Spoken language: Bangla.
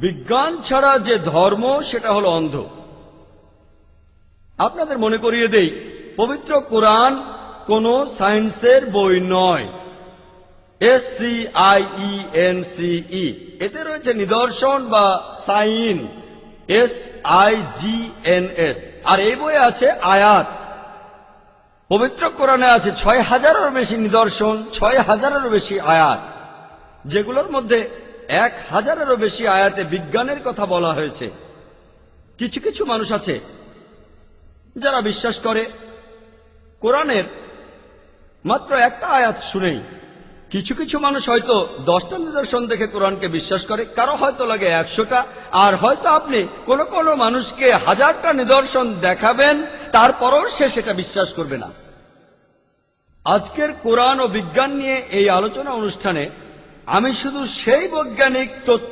বিজ্ঞান ছাড়া যে ধর্ম সেটা হলো অন্ধ। আপনাদের মনে করিয়ে দেই, পবিত্র কোরআন কোন সায়েন্সের বই নয়। SCIENCE, এতে রয়েছে নিদর্শন বা সাইন, SIGNS, আর এই বইয়ে আছে আয়াত। পবিত্র কোরআনে আছে ৬,০০০-এরও বেশি নিদর্শন, ৬,০০০-এরও বেশি আয়াত, যেগুলোর মধ্যে ১,০০০-এরও বেশি আয়াতে বিজ্ঞানের কথা বলা হয়েছে। কিছু কিছু মানুষ আছে যারা বিশ্বাস করে কোরআনের মাত্র একটা আয়াত শুনেই। কিছু কিছু মানুষ হয়তো 10টা নিদর্শন দেখে কোরআনকে বিশ্বাস করে, কারো হয়তো লাগে 100টা, আর হয়তো আপনি কোনো কোনো মানুষকে 1000টা নিদর্শন দেখাবেন, তারপরও সে সেটা বিশ্বাস করবে না। আজকের কোরআন ও বিজ্ঞান নিয়ে এই আলোচনা অনুষ্ঠানে আমি শুধু সেই বৈজ্ঞানিক তথ্য